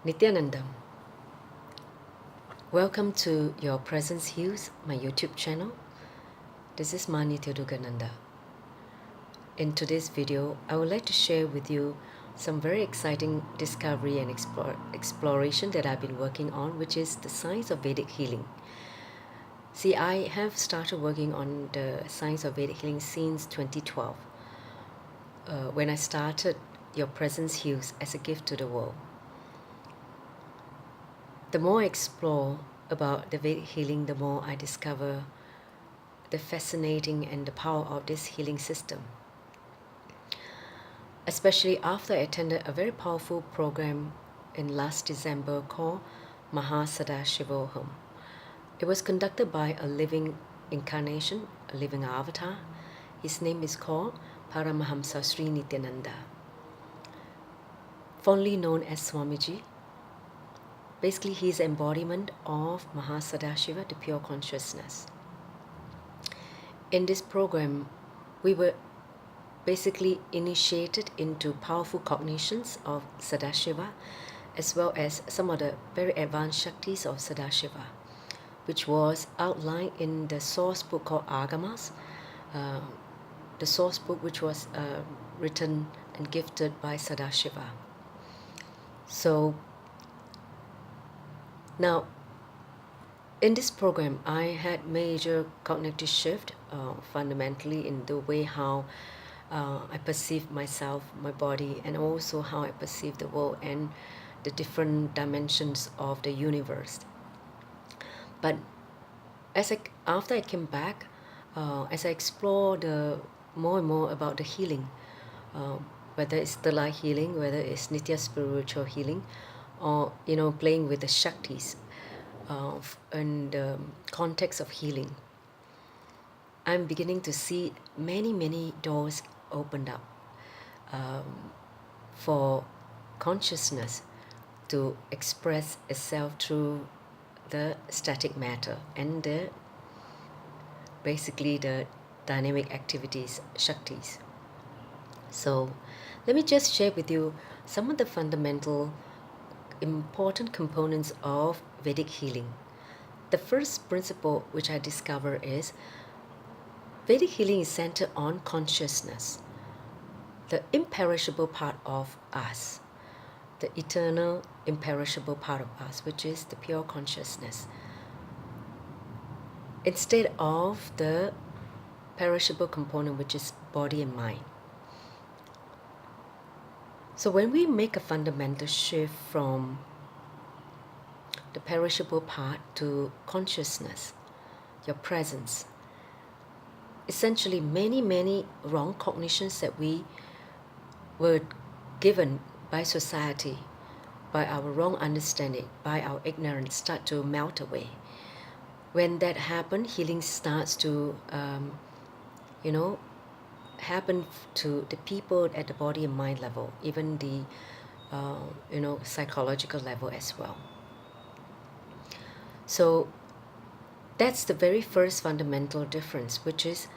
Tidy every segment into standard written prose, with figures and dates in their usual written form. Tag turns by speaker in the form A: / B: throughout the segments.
A: Nityanandam. Welcome to Your Presence Heals, my YouTube channel. This is Mani Theodugananda. In today's video, I would like to share with you some very exciting discovery and exploration that I've been working on, which is the science of Vedic healing. See, I have started working on the science of Vedic healing since 2012, when I started Your Presence Heals as a gift to the world. The more I explore about the Vedic healing, the more I discover the fascinating and the power of this healing system. Especially after I attended a very powerful program in last December called Mahasadashivoham. It was conducted by a living incarnation, a living avatar. His name is called Paramahamsa Sri Nityananda, fondly known as Swamiji. Basically, he is embodiment of Mahasadashiva, the pure consciousness. In this program, we were basically initiated into powerful cognitions of Sadashiva, as well as some of the very advanced Shaktis of Sadashiva, which was outlined in the source book called Agamas, the source book which was written and gifted by Sadashiva. So now, in this program, I had major cognitive shift, fundamentally in the way how I perceive myself, my body, and also how I perceive the world and the different dimensions of the universe. But after I came back, as I explored more and more about the healing, whether it's the light healing, whether it's Nitya spiritual healing, or playing with the Shaktis in the context of healing, I'm beginning to see many doors opened up for consciousness to express itself through the static matter and basically the dynamic activities, Shaktis. So let me just share with you some of the fundamental important components of Vedic healing. The first principle which I discover is Vedic healing is centered on consciousness, the imperishable part of us, the eternal imperishable part of us, which is the pure consciousness, instead of the perishable component, which is body and mind. So when we make a fundamental shift from the perishable part to consciousness, your presence, essentially many wrong cognitions that we were given by society, by our wrong understanding, by our ignorance, start to melt away. When that happens, healing starts to happen to the people at the body and mind level, even the psychological level as well. So that's the very first fundamental difference, which is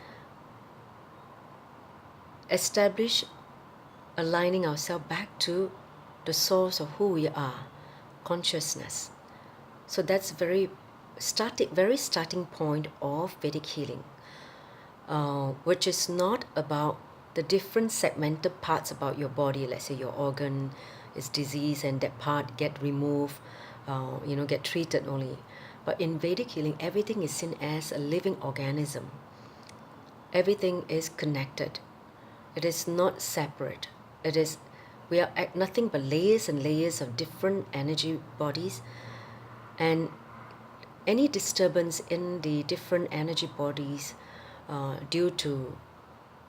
A: establish aligning ourselves back to the source of who we are, consciousness. So that's very starting point of Vedic healing, which is not about the different segmented parts about your body. Let's say your organ is diseased and that part get removed, get treated only. But in Vedic healing, everything is seen as a living organism. Everything is connected. It is not separate. We are nothing but layers and layers of different energy bodies, and any disturbance in the different energy bodies due to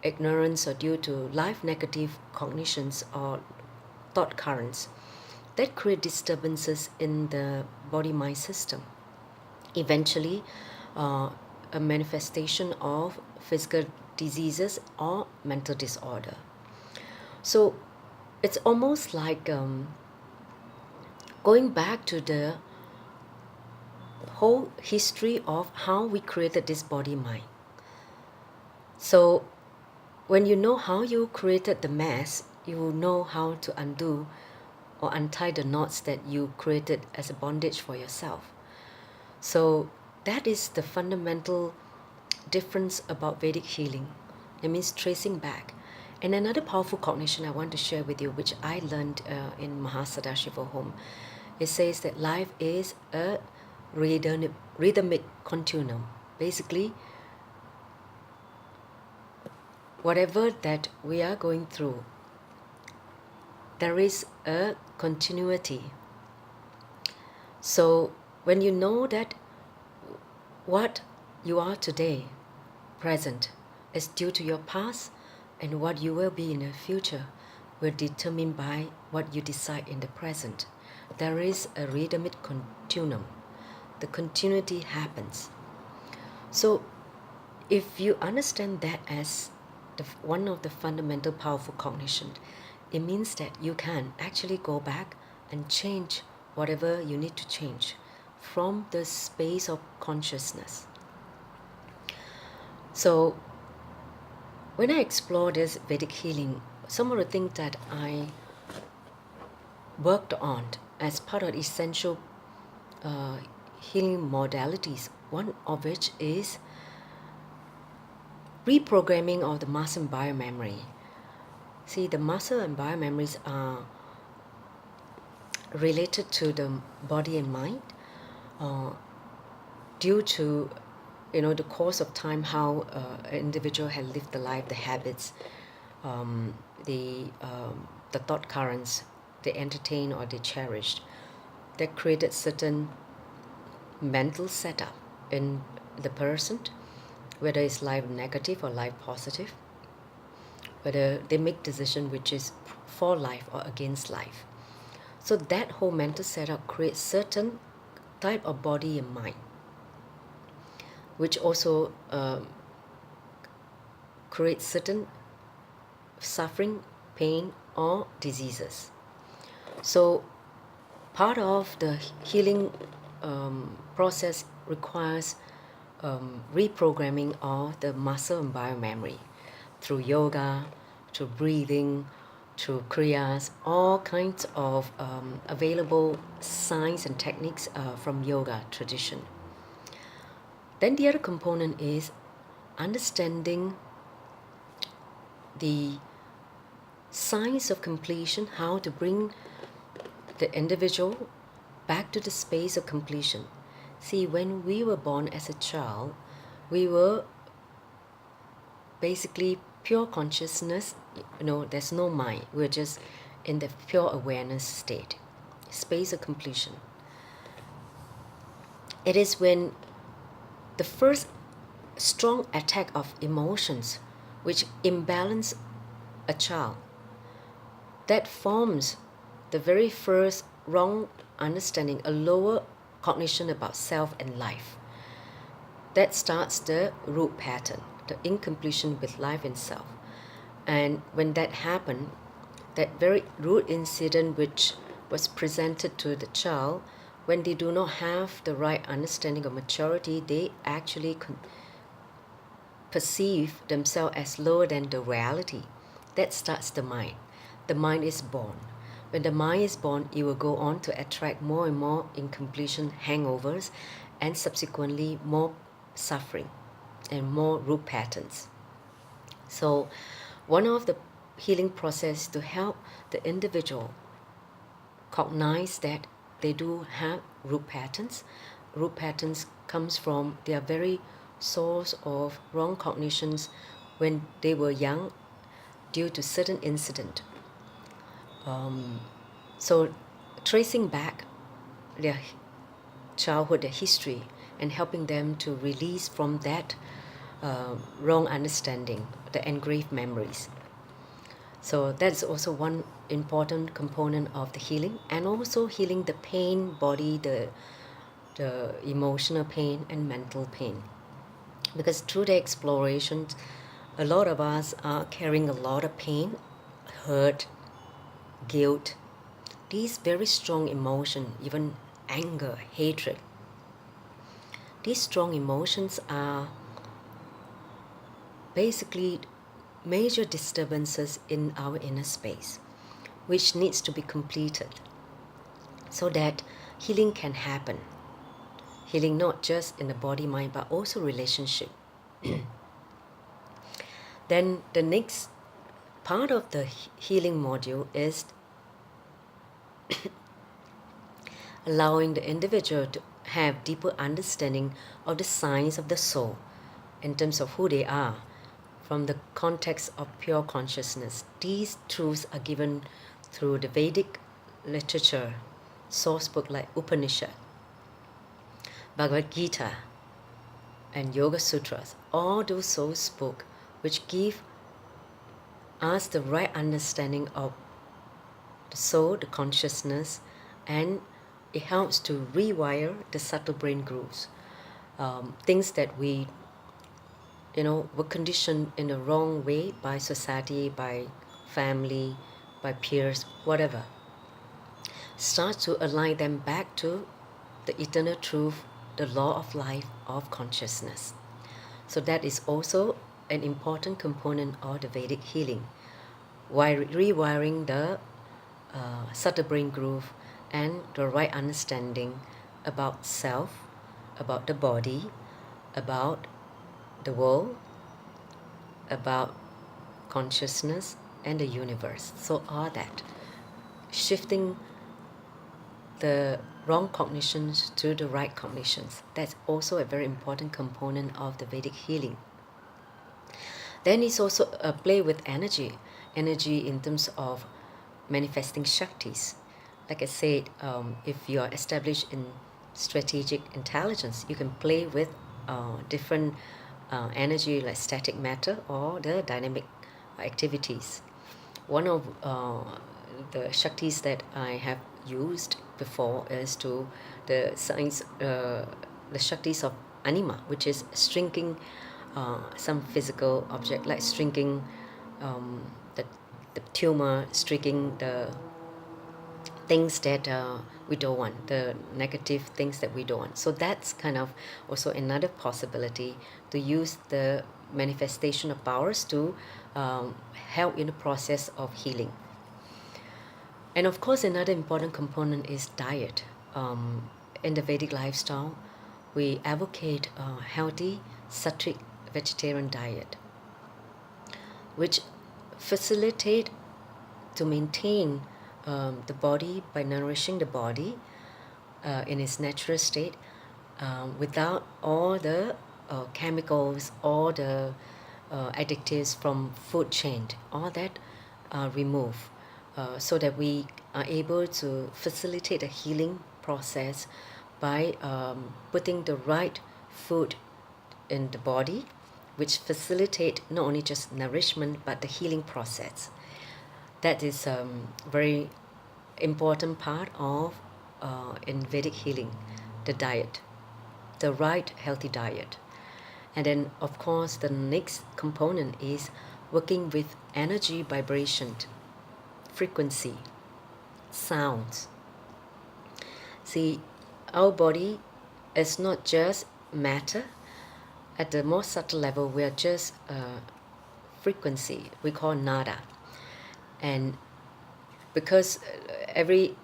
A: ignorance or due to life negative cognitions or thought currents, that create disturbances in the body-mind system. Eventually, a manifestation of physical diseases or mental disorder. So it's almost like going back to the whole history of how we created this body-mind. So when you know how you created the mess, you will know how to undo or untie the knots that you created as a bondage for yourself. So that is the fundamental difference about Vedic healing. It means tracing back. And another powerful cognition I want to share with you, which I learned in Mahasadashiva Home, it says that life is a rhythmic continuum. Basically, whatever that we are going through, there is a continuity. So when you know that what you are today, present, is due to your past, and what you will be in the future will determine by what you decide in the present. There is a rhythmic continuum. The continuity happens. So if you understand that as one of the fundamental powerful cognition, it means that you can actually go back and change whatever you need to change from the space of consciousness. So when I explore this Vedic healing, some of the things that I worked on as part of essential healing modalities, one of which is reprogramming of the muscle and biomemory. See, the muscle and biomemories are related to the body and mind due to the course of time, how an individual has lived the life, the habits, the thought currents they entertain or they cherished, that created certain mental setup in the person, whether it's life negative or life positive, whether they make decision which is for life or against life. So that whole mental setup creates certain type of body and mind, which also creates certain suffering, pain, or diseases. So part of the healing process requires reprogramming of the muscle and biomemory through yoga, through breathing, through kriyas, all kinds of available science and techniques from yoga tradition. Then the other component is understanding the science of completion, how to bring the individual back to the space of completion. See, when we were born as a child, we were basically pure consciousness, there's no mind. We're just in the pure awareness state, space of completion. It is when the first strong attack of emotions which imbalance a child, that forms the very first wrong understanding, a lower cognition about self and life. That starts the root pattern, the incompletion with life and self. And when that happened, that very root incident which was presented to the child, when they do not have the right understanding of maturity, they actually perceive themselves as lower than the reality. That starts the mind. The mind is born. When the mind is born, it will go on to attract more and more incompletion, hangovers, and subsequently more suffering and more root patterns. So one of the healing process to help the individual cognize that they do have root patterns. Root patterns comes from their very source of wrong cognitions when they were young due to certain incident. So tracing back their childhood, their history, and helping them to release from that wrong understanding, the engraved memories. So that's also one important component of the healing, and also healing the pain body, the emotional pain and mental pain. Because through the exploration, a lot of us are carrying a lot of pain, hurt, guilt, these very strong emotions, even anger, hatred. These strong emotions are basically major disturbances in our inner space, which needs to be completed. so that healing can happen. Healing not just in the body, mind, but also relationship. Then the next part of the healing module is allowing the individual to have deeper understanding of the signs of the soul in terms of who they are from the context of pure consciousness. These truths are given through the Vedic literature, source book like Upanishad, Bhagavad Gita, and Yoga Sutras. All those source books which give us the right understanding of the soul, the consciousness, and it helps to rewire the subtle brain grooves. Things that we were conditioned in a wrong way by society, by family, by peers, whatever. Start to align them back to the eternal truth, the law of life of consciousness. So that is also an important component of the Vedic healing, while rewiring the subtle brain groove and the right understanding about self, about the body, about the world, about consciousness and the universe. So all that, shifting the wrong cognitions to the right cognitions, that's also a very important component of the Vedic healing. Then it's also a play with energy in terms of manifesting Shaktis. Like I said, if you are established in strategic intelligence, you can play with different energy like static matter or the dynamic activities. One of the Shaktis that I have used before is to the science, the Shaktis of anima, which is shrinking some physical object, like shrinking the tumor, shrinking the things that we don't want, the negative things that we don't want. So that's kind of also another possibility to use the manifestation of powers to help in the process of healing. And of course, another important component is diet. In the Vedic lifestyle, we advocate a healthy, sattvic vegetarian diet, which facilitate to maintain the body by nourishing the body in its natural state without all the chemicals, all the additives from food chain, all that remove, so that we are able to facilitate a healing process by putting the right food in the body, which facilitate not only just nourishment but the healing process. That is a very important part of in Vedic healing, the diet, the right healthy diet. And then of course the next component is working with energy, vibration, frequency, sounds. See, our body is not just matter. At the most subtle level, we are just frequency, we call nada. And because every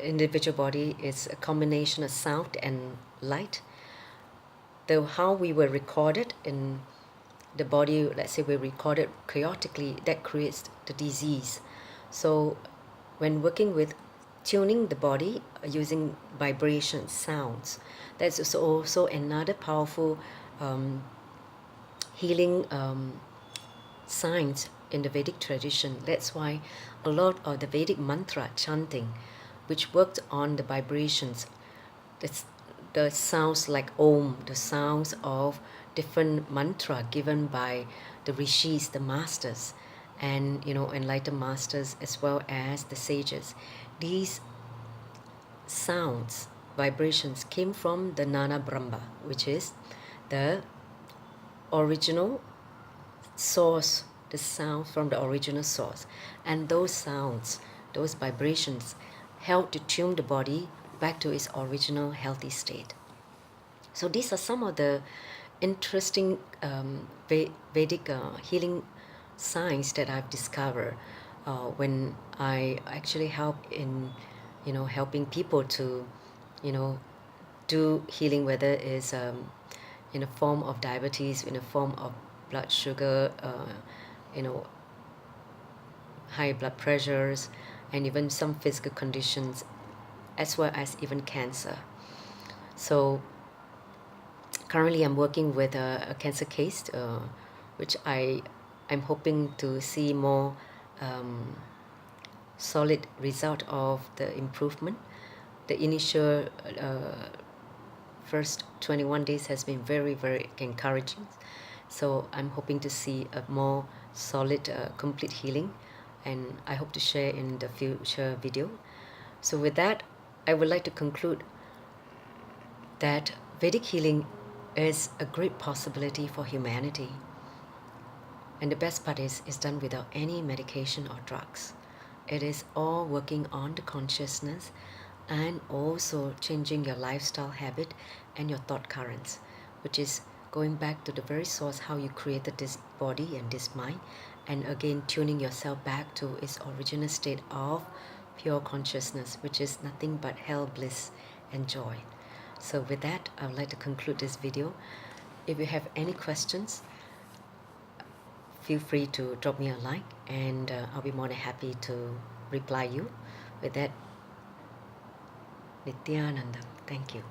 A: individual body is a combination of sound and light, how we were recorded in the body, let's say we're recorded chaotically, that creates the disease. So when working with tuning the body using vibrations, sounds, that's also another powerful healing science in the Vedic tradition. That's why a lot of the Vedic mantra chanting, which worked on the vibrations, the sounds like Om, the sounds of different mantra given by the rishis, the masters, and enlightened masters as well as the sages. These sounds, vibrations came from the Nana Brahma, which is the original source, the sound from the original source. And those sounds, those vibrations help to tune the body back to its original healthy state. So these are some of the interesting Vedic healing science that I've discovered when I actually help in helping people to, do healing, whether it's in a form of diabetes, in a form of blood sugar, you know, high blood pressures, and even some physical conditions, as well as even cancer. So currently I'm working with a cancer case, which I'm hoping to see more solid result of the improvement. The initial first 21 days has been very, very encouraging. So I'm hoping to see a more solid, complete healing, and I hope to share in the future video. So with that, I would like to conclude that Vedic healing is a great possibility for humanity. And the best part is, it's done without any medication or drugs. It is all working on the consciousness and also changing your lifestyle habit and your thought currents, which is going back to the very source, how you created this body and this mind, and again tuning yourself back to its original state of pure consciousness, which is nothing but health, bliss, and joy. So with that, I would like to conclude this video. If you have any questions, feel free to drop me a line, and I'll be more than happy to reply you. With that, Nityananda, thank you.